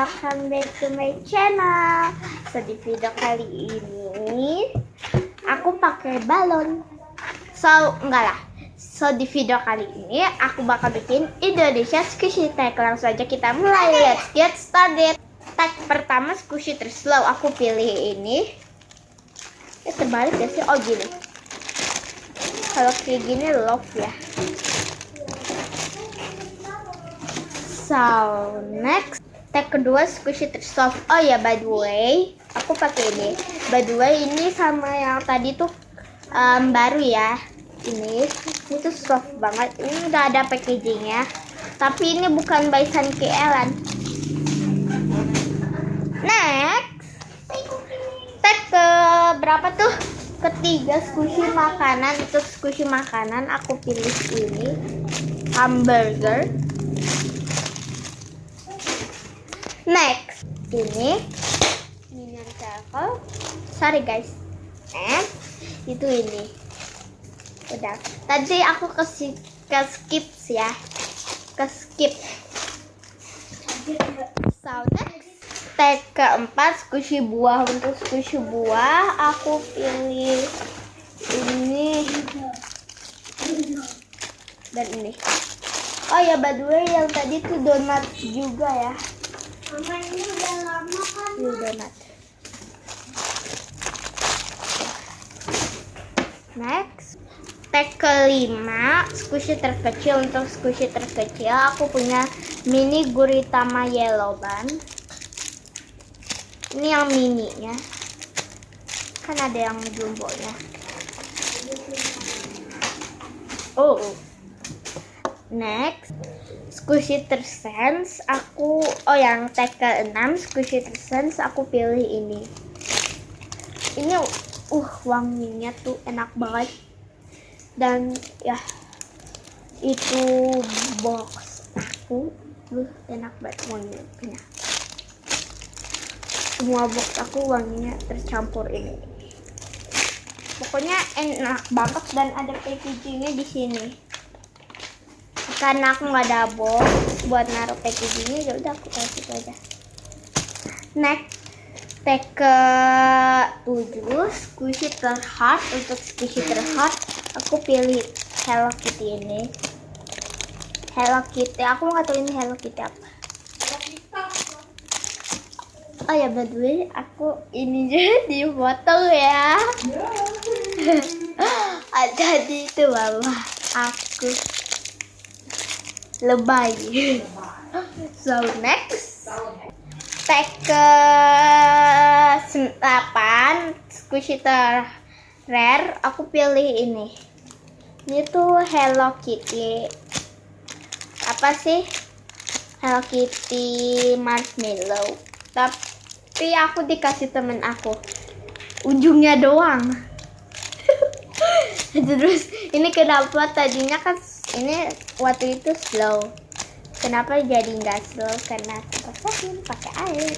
welcome back to my channel. So di video kali ini aku pakai balon. So di video kali ini aku bakal bikin Indonesia Squishy Tag. Langsung aja kita mulai. Let's get started. Tag pertama Squishy Slow. Aku pilih ini. Terbalik ya sih. Oh gini. Kalau kayak gini love ya. So next, tag kedua Squishy Soft. Oh ya, by the way, aku pakai ini. By the way, ini sama yang tadi tuh baru ya. Ini tuh soft banget. Ini udah ada packagingnya. Tapi ini bukan by Sunky Ellen. Next, tag ke berapa tuh? Ketiga Squishy makanan. Untuk Squishy makanan aku pilih ini, hamburger. Next, ini Minion Circle. Sorry guys. Itu ini. Udah. Tadi aku ke skip ya. Ke skip. So next, tag keempat Squishy buah. Untuk Squishy buah aku pilih ini dan ini. Oh ya, by the way, yang tadi tuh donat juga ya. Mama, ini udah lama kan? Ini donat. Next, tag kelima Squishy terkecil. Untuk Squishy terkecil aku punya mini Guritama Yellow Bun. Ini yang mininya. Kan ada yang jumbonya. Oh. Next, Squishy Sense aku yang tag ke-6 Squishy Sense aku pilih ini. Ini wanginya tuh enak banget. Dan ya itu box aku enak banget wanginya. Semua box aku wanginya tercampur ini. Pokoknya enak banget dan ada packagingnya di sini. Karena aku nggak ada box buat naruh packagingnya, ya udah aku kasih itu aja. Next, tag ke-7 Squishy Heart. Untuk Squishy Heart aku pilih Hello Kitty ini. Hello Kitty, aku nggak tahu ini Hello Kitty apa. Oh ya, by the way, aku ini jadi foto ya. Ada di itu bawah aku lebay. So next, tag ke-8 Squishy Rare aku pilih ini. Ini tuh Hello Kitty. Apa sih? Hello Kitty marshmallow. Tapi aku dikasih temen aku. Ujungnya doang. Terus ini kenapa tadinya kan ini waktu itu slow. Kenapa jadi nggak slow? Karena aku basahin pakai air.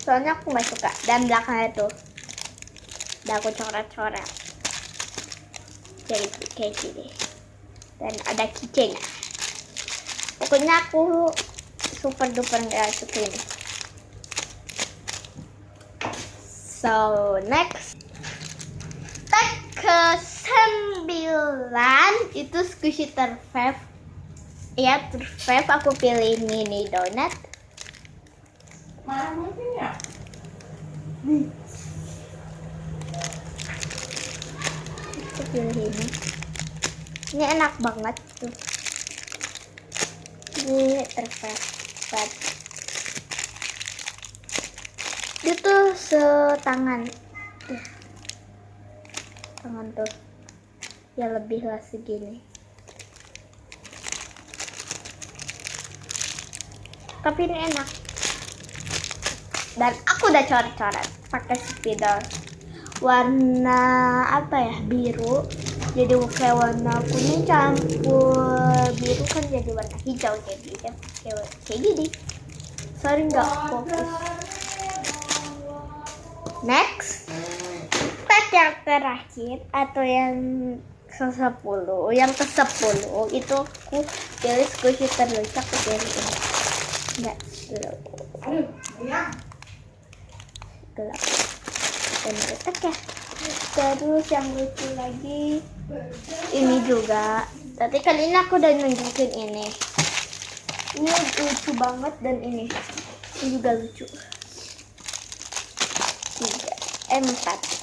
Soalnya aku nggak suka. Dan belakangnya tuh udah aku coret-coret. Jadi kayak gini. Dan ada keychain. Pokoknya aku super duper nggak suka ini. So next, tag ke-9 itu Squishy Fave. Ya, Fave aku pilih mini donat. Marah mungkin ya? Aku pilih ini. Ini enak banget tuh. Ini Fave. Dia tuh setangan. Tangan tuh. Ya lebih lah segini. Tapi ini enak. Dan aku udah coret-coret pakai spidol warna apa ya, biru. Jadi kayak warna kuning campur biru kan jadi warna hijau, jadi kayak gini. Sorry nggak fokus. Next, tag yang terakhir atau yang ke-10, itu aku pilih Squishy terlucu. Aku pilih ini. nggak slow. Aduh, ya. Gelap dan retak ya. Terus yang lucu lagi ini juga. Tapi kali ini aku udah nunjukin ini. Ini lucu banget dan ini juga lucu. 4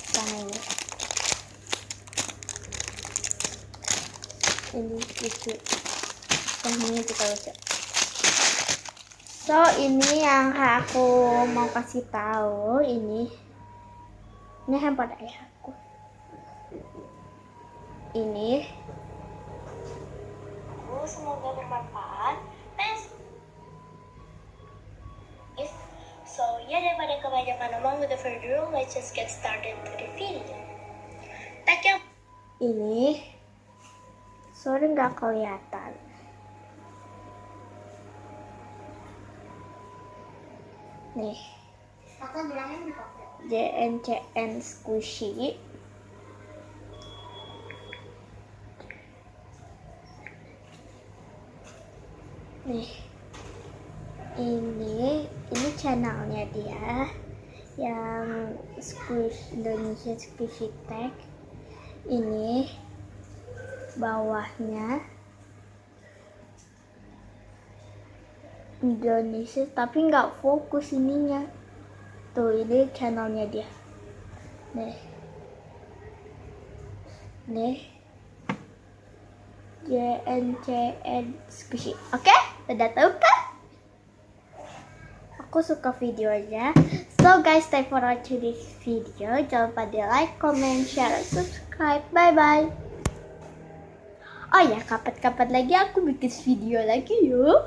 sama ini. Ini lucu. Yang ini juga lucu. So ini yang aku mau kasih tahu ini handphone ayahku. Ini semoga bermanfaat. So ya, daripada kebanyakan ngomong with the video, let's just get started to the video. Thank you. Ini sorry nggak kelihatan. Nih. Kakak bilangnya dipakai. JNCN Squishy. Nih. Ini channelnya dia yang Indonesia Squishy Tech. Ini bawahnya Indonesia tapi nggak fokus ininya. Tuh ini channelnya dia. Nih JNCN Squishy. Oke, udah tahu kan? Aku suka videonya. So guys, thank for watching this video. Jangan lupa di like, comment, share, subscribe. Bye bye. Oh ya, kapan-kapan lagi aku bikin video lagi yuk.